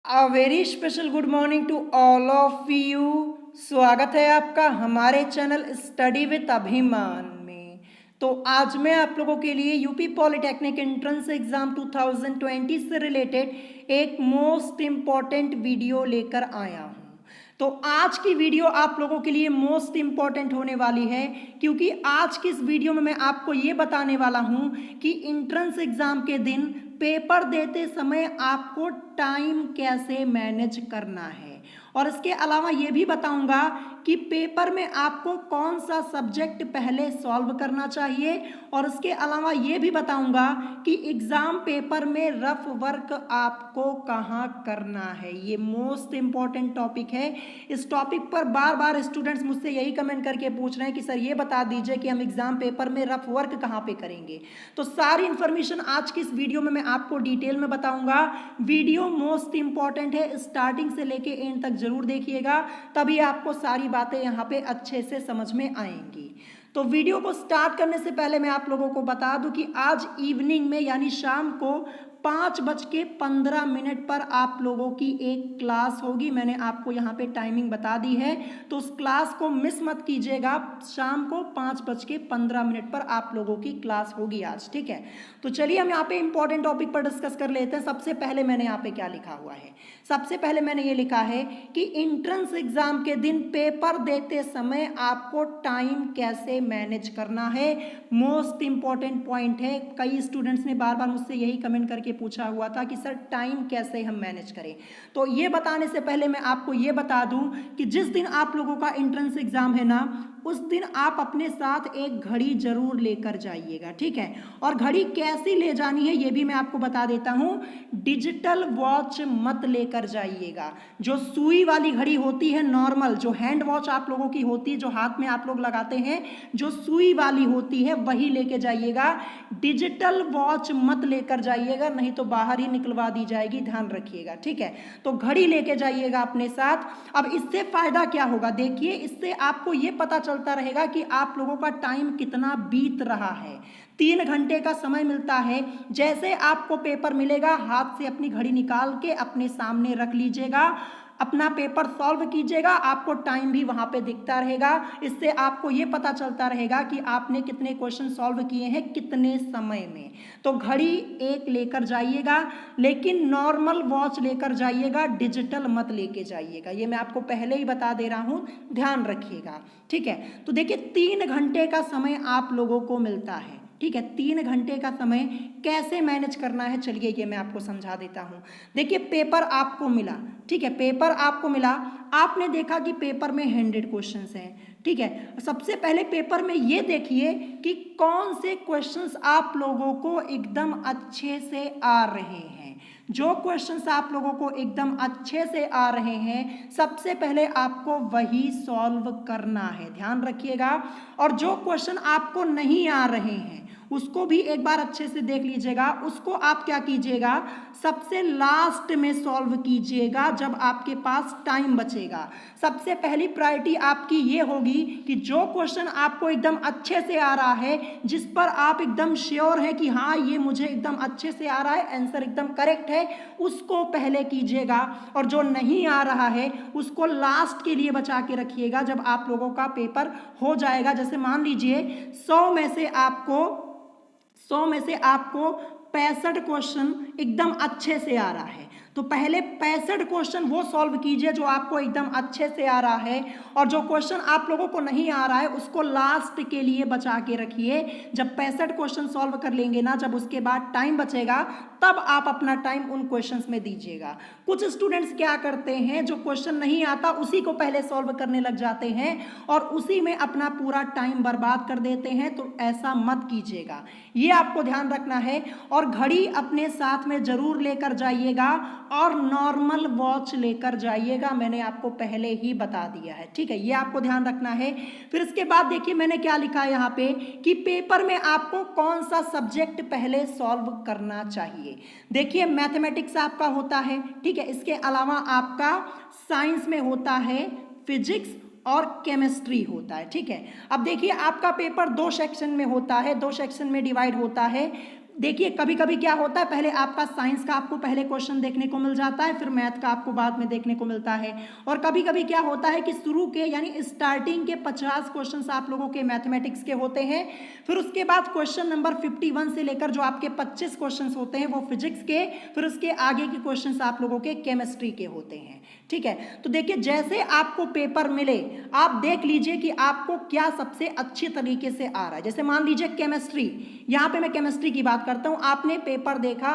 A very special good morning to all of you. स्वागत है आपका हमारे चैनल स्टडी विद अभिमान में। तो आज मैं आप लोगों के लिए यूपी पॉलिटेक्निक एंट्रेंस एग्जाम 2020 से रिलेटेड एक मोस्ट इम्पॉर्टेंट वीडियो लेकर आया हूँ। तो आज की वीडियो आप लोगों के लिए मोस्ट इम्पॉर्टेंट होने वाली है, क्योंकि आज की इस वीडियो में मैं आपको ये बताने वाला हूँ कि एंट्रेंस एग्जाम के दिन पेपर देते समय आपको टाइम कैसे मैनेज करना है, और इसके अलावा ये भी बताऊंगा कि पेपर में आपको कौन सा सब्जेक्ट पहले सॉल्व करना चाहिए, और इसके अलावा ये भी बताऊंगा कि एग्जाम पेपर में रफ वर्क आपको कहाँ करना है। ये मोस्ट इम्पॉर्टेंट टॉपिक है। इस टॉपिक पर बार बार स्टूडेंट्स मुझसे यही कमेंट करके पूछ रहे हैं कि सर ये बता दीजिए कि हम एग्जाम पेपर में रफ वर्क कहाँ पे करेंगे। तो सारी इन्फॉर्मेशन आज की इस वीडियो में मैं आपको डिटेल में बताऊंगा। वीडियो मोस्ट इंपॉर्टेंट है, स्टार्टिंग से लेके एंड तक जरूर देखिएगा, तभी आपको सारी बातें यहाँ पे अच्छे से समझ में आएंगी। तो वीडियो को स्टार्ट करने से पहले मैं आप लोगों को बता दूं कि आज इवनिंग में यानी शाम को 5:15 पर आप लोगों की एक क्लास होगी। मैंने आपको यहाँ पे टाइमिंग बता दी है, तो उस क्लास को मिस मत कीजिएगा। शाम को 5:15 पर आप लोगों की क्लास होगी आज, ठीक है। तो चलिए हम यहाँ पे इंपॉर्टेंट टॉपिक पर डिस्कस कर लेते हैं। सबसे पहले मैंने यहाँ पे क्या लिखा हुआ है, सबसे पहले मैंने ये लिखा है कि एंट्रेंस एग्जाम के दिन पेपर देते समय आपको टाइम कैसे मैनेज करना है। मोस्ट इंपॉर्टेंट पॉइंट है। कई स्टूडेंट्स ने बार बार मुझसे यही कमेंट करके पूछा हुआ था कि सर टाइम कैसे हम मैनेज करें। तो ये बताने से पहले मैं आपको ये बता दूं कि जिस दिन आप लोगों का एंट्रेंस एग्जाम है ना, उस दिन आप अपने साथ एक घड़ी जरूर लेकर जाइएगा, ठीक है। और घड़ी कैसी ले जानी है ये भी मैं आपको बता देता हूं। डिजिटल वॉच मत लेकर जाइएगा। जो सुई वाली घड़ी होती है, नॉर्मल जो हैंड वॉच आप लोगों की होती है, जो हाथ में आप लोग लगाते हैं, जो सुई वाली होती है वही लेके जाइएगा। डिजिटल वॉच मत लेकर जाइएगा, नहीं तो बाहर ही निकलवा दी जाएगी, ध्यान रखिएगा, ठीक है। तो घड़ी लेके जाइएगा अपने साथ। अब इससे फायदा क्या होगा, देखिए इससे आपको ये पता चलता रहेगा कि आप लोगों का टाइम कितना बीत रहा है। 3 घंटे का समय मिलता है। जैसे आपको पेपर मिलेगा, हाथ से अपनी घड़ी निकाल के अपने सामने रख लीजिएगा, अपना पेपर सॉल्व कीजिएगा, आपको टाइम भी वहां पे दिखता रहेगा। इससे आपको ये पता चलता रहेगा कि आपने कितने क्वेश्चन सॉल्व किए हैं कितने समय में। तो घड़ी एक लेकर जाइएगा, लेकिन नॉर्मल वॉच लेकर जाइएगा, डिजिटल मत लेके जाइएगा। ये मैं आपको पहले ही बता दे रहा हूं, ध्यान रखिएगा, ठीक है। तो देखिए 3 घंटे का समय आप लोगों को मिलता है, ठीक है। 3 घंटे का समय कैसे मैनेज करना है, चलिए ये मैं आपको समझा देता हूं। देखिए पेपर आपको मिला, ठीक है, पेपर आपको मिला, आपने देखा कि पेपर में 100 क्वेश्चंस हैं, ठीक है। सबसे पहले पेपर में ये देखिए कि कौन से क्वेश्चंस आप लोगों को एकदम अच्छे से आ रहे हैं। जो क्वेश्चंस आप लोगों को एकदम अच्छे से आ रहे हैं, सबसे पहले आपको वही सॉल्व करना है, ध्यान रखिएगा। और जो क्वेश्चन आपको नहीं आ रहे हैं उसको भी एक बार अच्छे से देख लीजिएगा। उसको आप क्या कीजिएगा, सबसे लास्ट में सॉल्व कीजिएगा जब आपके पास टाइम बचेगा। सबसे पहली प्रायोरिटी आपकी ये होगी कि जो क्वेश्चन आपको एकदम अच्छे से आ रहा है, जिस पर आप एकदम श्योर है कि हाँ ये मुझे एकदम अच्छे से आ रहा है, आंसर एकदम करेक्ट है, उसको पहले कीजिएगा। और जो नहीं आ रहा है उसको लास्ट के लिए बचा के रखिएगा जब आप लोगों का पेपर हो जाएगा। जैसे मान लीजिए 100 में से आपको 65 क्वेश्चन एकदम अच्छे से आ रहा है, तो पहले 65 क्वेश्चन वो सॉल्व कीजिए जो आपको एकदम अच्छे से आ रहा है, और जो क्वेश्चन आप लोगों को नहीं आ रहा है उसको लास्ट के लिए बचा के रखिए। जब 65 क्वेश्चन सॉल्व कर लेंगे ना, जब उसके बाद टाइम बचेगा, तब आप अपना टाइम उन क्वेश्चंस में दीजिएगा। कुछ स्टूडेंट्स क्या करते हैं, जो क्वेश्चन नहीं आता उसी को पहले सॉल्व करने लग जाते हैं और उसी में अपना पूरा टाइम बर्बाद कर देते हैं। तो ऐसा मत कीजिएगा, ये आपको ध्यान रखना है। और घड़ी अपने साथ में जरूर लेकर जाइएगा, और नॉर्मल वॉच लेकर जाइएगा, मैंने आपको पहले ही बता दिया है, ठीक है। ये आपको ध्यान रखना है। फिर इसके बाद देखिए मैंने क्या लिखा है यहाँ पे कि पेपर में आपको कौन सा सब्जेक्ट पहले सॉल्व करना चाहिए। देखिए मैथमेटिक्स आपका होता है, ठीक है। इसके अलावा आपका साइंस में होता है फिजिक्स और केमिस्ट्री होता है, ठीक है। अब देखिए आपका पेपर 2 सेक्शन में होता है, 2 सेक्शन में डिवाइड होता है। देखिए कभी कभी क्या होता है, पहले आपका साइंस का आपको पहले क्वेश्चन देखने को मिल जाता है, फिर मैथ का आपको बाद में देखने को मिलता है। और कभी कभी क्या होता है कि शुरू के यानी स्टार्टिंग के 50 क्वेश्चंस आप लोगों के मैथमेटिक्स के होते हैं, फिर उसके बाद क्वेश्चन नंबर 51 से लेकर जो आपके 25 क्वेश्चंस होते हैं वो फिजिक्स के, फिर उसके आगे के क्वेश्चंस आप लोगों के केमिस्ट्री के होते हैं। ठीक है, तो देखिए जैसे आपको पेपर मिले आप देख लीजिए कि आपको क्या सबसे अच्छे तरीके से आ रहा है। जैसे मान लीजिए केमिस्ट्री, यहाँ पे मैं केमिस्ट्री की बात करता हूँ, आपने पेपर देखा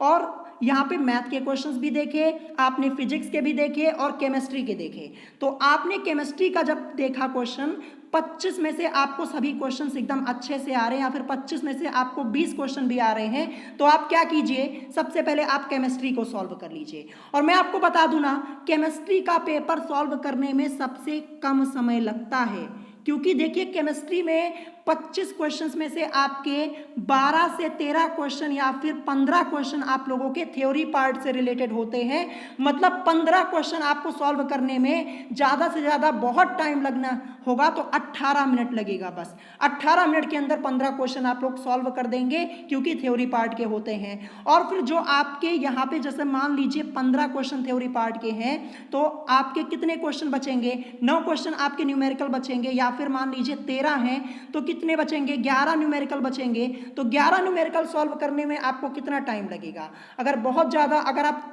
और यहाँ पे मैथ के क्वेश्चंस भी देखे, आपने फिजिक्स के भी देखे और केमिस्ट्री के देखे। तो आपने केमिस्ट्री का जब देखा क्वेश्चन, 25 में से आपको सभी क्वेश्चंस एकदम अच्छे से आ रहे हैं या फिर 25 में से आपको 20 क्वेश्चन भी आ रहे हैं, तो आप क्या कीजिए, सबसे पहले आप केमिस्ट्री को सॉल्व कर लीजिए। और मैं आपको बता दूं ना, केमिस्ट्री का पेपर सॉल्व करने में सबसे कम समय लगता है, क्योंकि देखिए केमिस्ट्री में 25 क्वेश्चंस में से आपके 12 से 13 क्वेश्चन या फिर 15 क्वेश्चन आप लोगों के थ्योरी पार्ट से रिलेटेड होते हैं। मतलब 15 क्वेश्चन आपको सॉल्व करने में ज़्यादा से ज़्यादा बहुत टाइम लगना होगा, तो 18 मिनट लगेगा बस। 18 मिनट के अंदर 15 क्वेश्चन आप लोग सॉल्व कर देंगे, क्योंकि थ्योरी पार्ट के होते हैं। और फिर जो आपके यहाँ पे जैसे मान लीजिए 15 क्वेश्चन थ्योरी पार्ट के हैं, तो आपके कितने क्वेश्चन बचेंगे, 9 क्वेश्चन आपके न्यूमेरिकल बचेंगे, या फिर मान लीजिए 13 हैं तो कितने बचेंगे, 11 न्यूमेरिकल बचेंगे। तो 11 न्यूमेरिकल सॉल्व करने में आपको कितना टाइम लगेगा, अगर बहुत ज़्यादा, अगर आप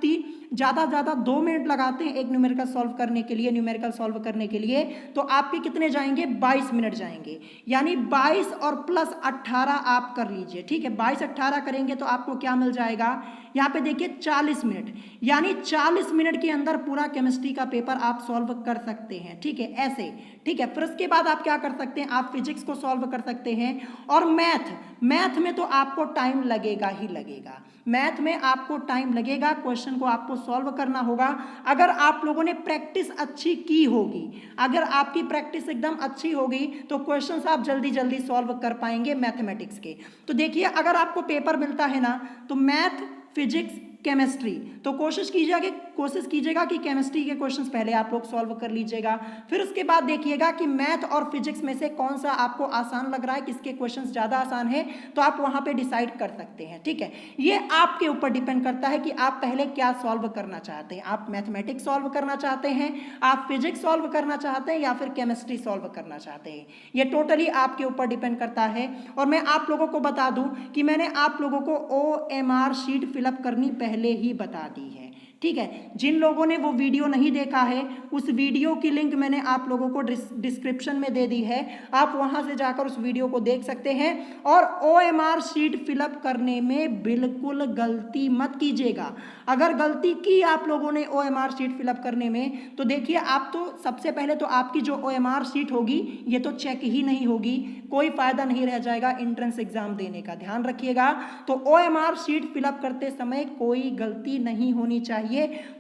ज़्यादा 2 मिनट लगाते हैं एक न्यूमेरिकल सॉल्व करने के लिए, न्यूमेरिकल सॉल्व करने के लिए, तो आपके कितने जाएंगे, 22 मिनट जाएंगे। यानी 22 और प्लस 18 आप कर लीजिए। ठीक है, 22-18 करेंगे तो आपको क्या मिल जाएगा, यहाँ पे देखिए 40 मिनट, यानी 40 मिनट के अंदर पूरा केमिस्ट्री का पेपर आप सॉल्व कर सकते हैं। ठीक है, ऐसे। ठीक है, फिर उसके बाद आप क्या कर सकते हैं, आप फिजिक्स को सॉल्व कर सकते हैं। और मैथ में तो आपको टाइम लगेगा ही लगेगा, मैथ में आपको टाइम लगेगा, क्वेश्चन को आपको सॉल्व करना होगा। अगर आप लोगों ने प्रैक्टिस अच्छी की होगी, अगर आपकी प्रैक्टिस एकदम अच्छी होगी, तो क्वेश्चंस आप जल्दी जल्दी सॉल्व कर पाएंगे मैथमेटिक्स के। तो देखिए अगर आपको पेपर मिलता है ना, तो मैथ, फिजिक्स, केमिस्ट्री, तो कोशिश कीजिएगा कि केमिस्ट्री के क्वेश्चंस पहले आप लोग सॉल्व कर लीजिएगा। फिर उसके बाद देखिएगा कि मैथ और फिजिक्स में से कौन सा आपको आसान लग रहा है, किसके क्वेश्चंस ज़्यादा आसान है, तो आप वहाँ पे डिसाइड कर सकते हैं। ठीक है, ये आपके ऊपर डिपेंड करता है कि आप पहले क्या सॉल्व करना चाहते हैं। आप मैथमेटिक्स सॉल्व करना चाहते हैं, आप फिजिक्स सॉल्व करना चाहते हैं, या फिर केमिस्ट्री सॉल्व करना चाहते हैं, ये टोटली आपके ऊपर डिपेंड करता है। और मैं आप लोगों को बता दूं कि मैंने आप लोगों को OMR शीट फिलअप करनी पहले ही बता दी है। ठीक है, जिन लोगों ने वो वीडियो नहीं देखा है, उस वीडियो की लिंक मैंने आप लोगों को डिस्क्रिप्शन में दे दी है, आप वहां से जाकर उस वीडियो को देख सकते हैं। और OMR शीट फिलअप करने में बिल्कुल गलती मत कीजिएगा। अगर गलती की आप लोगों ने OMR शीट फिलअप करने में, तो देखिए आप तो सबसे पहले तो आपकी जो OMR शीट होगी ये तो चेक ही नहीं होगी, कोई फायदा नहीं रह जाएगा एंट्रेंस एग्जाम देने का, ध्यान रखिएगा। तो OMR शीट फिलअप करते समय कोई गलती नहीं होनी चाहिए,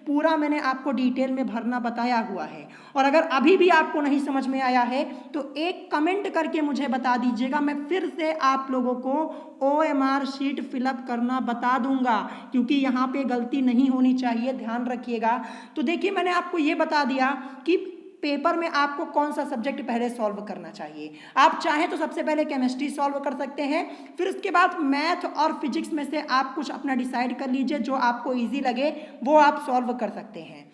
पूरा मैंने आपको डिटेल में भरना बताया हुआ है। और अगर अभी भी आपको नहीं समझ में आया है तो एक कमेंट करके मुझे बता दीजिएगा, मैं फिर से आप लोगों को OMR शीट फिलअप करना बता दूंगा, क्योंकि यहाँ पे गलती नहीं होनी चाहिए, ध्यान रखिएगा। तो देखिए मैंने आपको ये बता दिया कि पेपर में आपको कौन सा सब्जेक्ट पहले सॉल्व करना चाहिए। आप चाहें तो सबसे पहले केमिस्ट्री सॉल्व कर सकते हैं, फिर उसके बाद मैथ और फिजिक्स में से आप कुछ अपना डिसाइड कर लीजिए, जो आपको इजी लगे वो आप सॉल्व कर सकते हैं।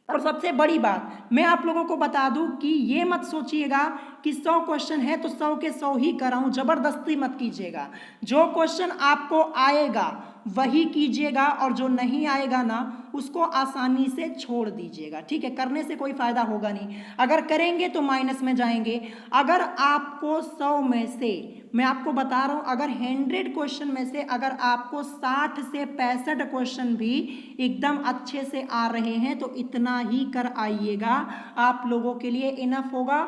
और सबसे बड़ी बात मैं आप लोगों को बता दूं कि ये मत सोचिएगा कि 100 क्वेश्चन है तो 100 के 100 ही कराऊं, जबरदस्ती मत कीजिएगा। जो क्वेश्चन आपको आएगा वही कीजिएगा, और जो नहीं आएगा ना उसको आसानी से छोड़ दीजिएगा। ठीक है, करने से कोई फायदा होगा नहीं, अगर करेंगे तो माइनस में जाएंगे। अगर आपको 100 में से, मैं आपको बता रहा हूं, अगर 100 क्वेश्चन में से अगर आपको 60 से 65 क्वेश्चन भी एकदम अच्छे से आ रहे हैं, तो इतना ही कर आइएगा, आप लोगों के लिए इनफ होगा।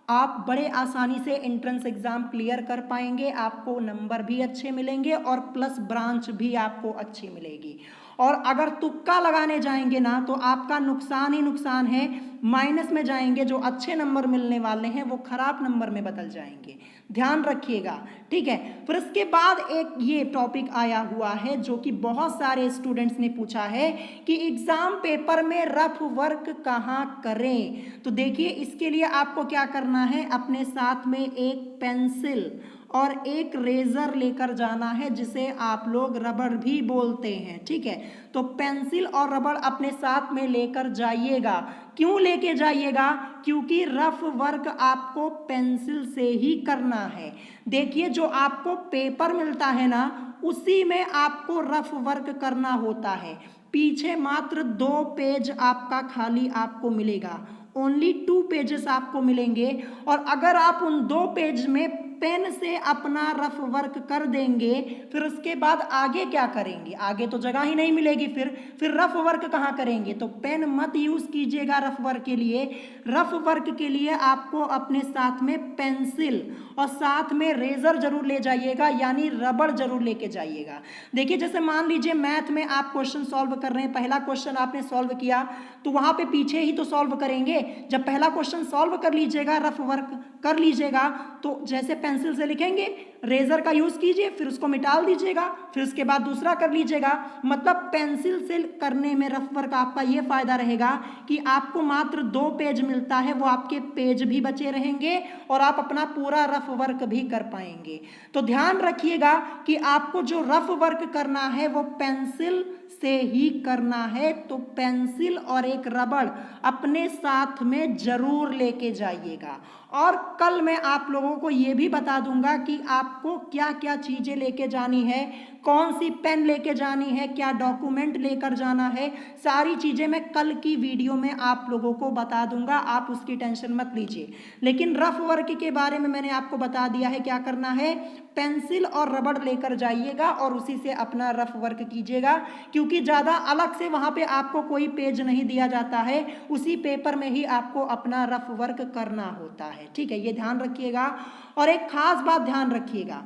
आप बड़े आसानी से एंट्रेंस एग्जाम क्लियर कर पाएंगे, आपको नंबर भी अच्छे मिलेंगे और प्लस ब्रांच भी आपको अच्छी मिलेगी। और अगर तुक्का लगाने जाएंगे ना तो आपका नुकसान ही नुकसान है, माइनस में जाएंगे, जो अच्छे नंबर मिलने वाले हैं वो खराब नंबर में बदल जाएंगे, ध्यान रखिएगा। ठीक है, फिर इसके बाद एक ये टॉपिक आया हुआ है जो कि बहुत सारे स्टूडेंट्स ने पूछा है कि एग्जाम पेपर में रफ वर्क कहाँ करें। तो देखिए इसके लिए आपको क्या करना है, अपने साथ में एक पेंसिल और एक रेजर लेकर जाना है जिसे आप लोग रबड़ भी बोलते हैं, ठीक है। तो पेंसिल और रबड़ अपने साथ में लेकर जाइएगा। क्यों लेके जाइएगा? क्योंकि रफ वर्क आपको पेंसिल से ही करना है। देखिए जो आपको पेपर मिलता है ना उसी में आपको रफ वर्क करना होता है। पीछे मात्र 2 पेज आपका खाली आपको मिलेगा, ओनली 2 पेजेस आपको मिलेंगे। और अगर आप उन 2 पेज में पेन से अपना रफ वर्क कर देंगे फिर उसके बाद आगे क्या करेंगे? आगे तो जगह ही नहीं मिलेगी, फिर रफ वर्क कहाँ करेंगे? तो पेन मत यूज कीजिएगा रफ वर्क के लिए। रफ वर्क के लिए आपको अपने साथ में पेंसिल और साथ में रेजर जरूर ले जाइएगा, यानी रबड़ जरूर लेके जाइएगा। देखिए जैसे मान लीजिए मैथ में आप क्वेश्चन सॉल्व कर रहे हैं, पहला क्वेश्चन आपने सॉल्व किया तो वहां पे पीछे ही तो सॉल्व करेंगे। जब पहला क्वेश्चन सॉल्व कर लीजिएगा, रफ वर्क कर लीजिएगा, तो जैसे पेंसिल से लिखेंगे, रेजर का यूज कीजिए, फिर उसको मिटा दीजिएगा, फिर उसके बाद दूसरा कर लीजिएगा। मतलब पेंसिल से करने में रफ वर्क आपका ये फायदा रहेगा कि आपको मात्र 2 पेज मिलता है, वो आपके पेज भी बचे रहेंगे और आप अपना पूरा रफ वर्क भी कर पाएंगे। तो ध्यान रखिएगा कि आपको जो रफ वर्क करना है वो पेंसिल से ही करना है। तो पेंसिल और एक रबड़ अपने साथ में जरूर लेके जाइएगा। और कल मैं आप लोगों को ये भी बता दूंगा कि आपको क्या क्या चीजें लेके जानी है, कौन सी पेन लेके जानी है, क्या डॉक्यूमेंट लेकर जाना है, सारी चीजें मैं कल की वीडियो में आप लोगों को बता दूंगा, आप उसकी टेंशन मत लीजिए। लेकिन रफ वर्क के बारे में मैंने आपको बता दिया है क्या करना है। पेंसिल और रबड़ लेकर जाइएगा और उसी से अपना रफ वर्क कीजिएगा, क्योंकि ज़्यादा अलग से वहाँ पे आपको कोई पेज नहीं दिया जाता है, उसी पेपर में ही आपको अपना रफ वर्क करना होता है, ठीक है। ये ध्यान रखिएगा। और एक खास बात ध्यान रखिएगा,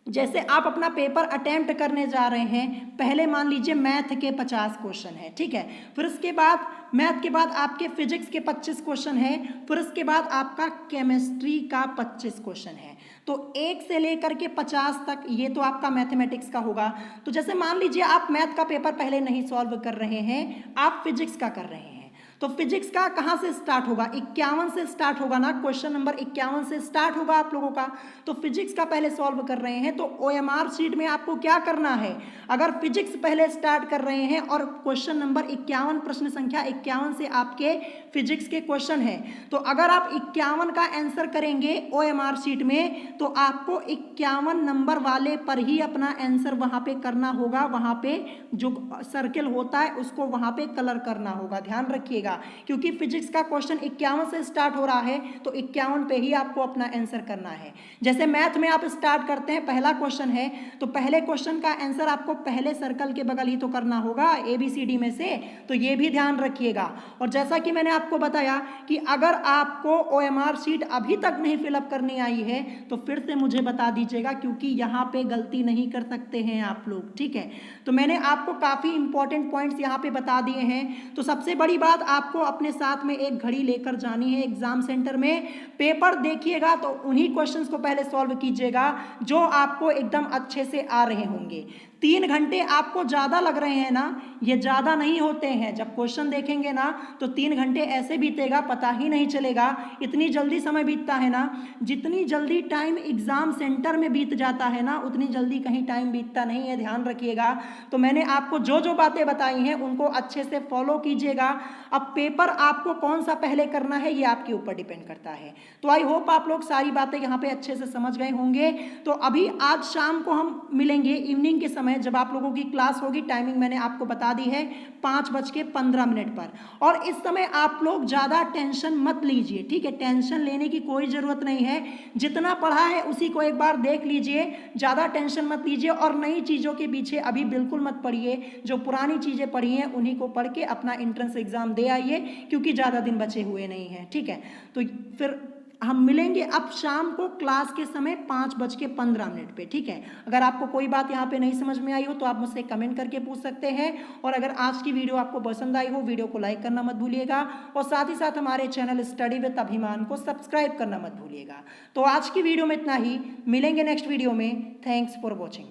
जैसे आप अपना पेपर अटेम्प्ट करने जा रहे हैं, पहले मान लीजिए मैथ के 50 क्वेश्चन है, ठीक है। फिर उसके बाद मैथ के बाद आपके फिजिक्स के 25 क्वेश्चन है, फिर उसके बाद आपका केमिस्ट्री का 25 क्वेश्चन है। तो 1 से लेकर के 50 तक ये तो आपका मैथमेटिक्स का होगा। तो जैसे मान लीजिए आप मैथ का पेपर पहले नहीं सॉल्व कर रहे हैं, आप फिजिक्स का कर रहे हैं, तो फिजिक्स का कहाँ से स्टार्ट होगा? 51 से स्टार्ट होगा ना, क्वेश्चन नंबर 51 से स्टार्ट होगा आप लोगों का। तो फिजिक्स का पहले सॉल्व कर रहे हैं, तो OMR शीट में आपको क्या करना है? अगर फिजिक्स पहले स्टार्ट कर रहे हैं और क्वेश्चन नंबर 51, प्रश्न संख्या 51 से आपके फिजिक्स के क्वेश्चन है, तो अगर आप 51 का आंसर करेंगे OMR शीट में तो आपको 51 नंबर वाले पर ही अपना आंसर वहां पे करना होगा। वहां पे जो सर्किल होता है उसको वहां पे कलर करना होगा, ध्यान रखिएगा। क्योंकि फिजिक्स का क्वेश्चन 51 से स्टार्ट हो रहा है, तो 51 पे ही आपको अपना आंसर करना है। जैसे मैथ में आप स्टार्ट करते हैं, पहला क्वेश्चन है तो पहले क्वेश्चन का आंसर आपको पहले सर्कल के बगल ही तो करना होगा ABCD में से, तो ये भी ध्यान रखिएगा। और जैसा कि मैंने आपको बताया कि अगर आपको OMR शीट अभी तक नहीं फिलअप करनी आई है तो फिर से मुझे बता दीजिएगा, क्योंकि यहाँ पे गलती नहीं कर सकते हैं आप लोग, ठीक है। तो मैंने आपको काफी इंपॉर्टेंट पॉइंट्स यहाँ पे बता दिए हैं। तो सबसे बड़ी बात, आपको अपने साथ में एक घड़ी लेकर जानी है एग्जाम सेंटर में। पेपर देखिएगा तो उन्हीं क्वेश्चंस को पहले सॉल्व कीजिएगा जो आपको एकदम अच्छे से आ रहे होंगे। 3 घंटे आपको ज़्यादा लग रहे हैं ना, ये ज़्यादा नहीं होते हैं। जब क्वेश्चन देखेंगे ना तो 3 घंटे ऐसे बीतेगा पता ही नहीं चलेगा, इतनी जल्दी समय बीतता है ना। जितनी जल्दी टाइम एग्जाम सेंटर में बीत जाता है ना उतनी जल्दी कहीं टाइम बीतता नहीं है, ध्यान रखिएगा। तो मैंने आपको जो जो बातें बताई हैं उनको अच्छे से फॉलो कीजिएगा। अब पेपर आपको कौन सा पहले करना है ये आपके ऊपर डिपेंड करता है। तो आई होप आप लोग सारी बातें यहाँ पे अच्छे से समझ गए होंगे। तो अभी आज शाम को हम मिलेंगे इवनिंग के समय, जब आप लोगों की क्लास होगी। टाइमिंग मैंने आपको बता दी है 5:15 पर। और इस समय आप लोग ज़्यादा टेंशन मत लीजिए, ठीक है। टेंशन लेने की कोई ज़रूरत नहीं है, जितना पढ़ा है उसी को एक बार देख लीजिए, ज़्यादा टेंशन मत लीजिए। और नई चीज़ों के पीछे अभी बिल्कुल मत पढ़िए, जो पुरानी चीज़ें पढ़ी हैं उन्हीं को पढ़ के अपना एंट्रेंस एग्जाम दे आइए, क्योंकि ज़्यादा दिन बचे हुए नहीं हैं, ठीक है। तो फिर हम मिलेंगे अब शाम को क्लास के समय 5:15 पे, ठीक है। अगर आपको कोई बात यहाँ पे नहीं समझ में आई हो तो आप मुझसे कमेंट करके पूछ सकते हैं। और अगर आज की वीडियो आपको पसंद आई हो, वीडियो को लाइक करना मत भूलिएगा और साथ ही साथ हमारे चैनल स्टडी विद अभिमान को सब्सक्राइब करना मत भूलिएगा। तो आज की वीडियो में इतना ही, मिलेंगे नेक्स्ट वीडियो में। Thanks for watching.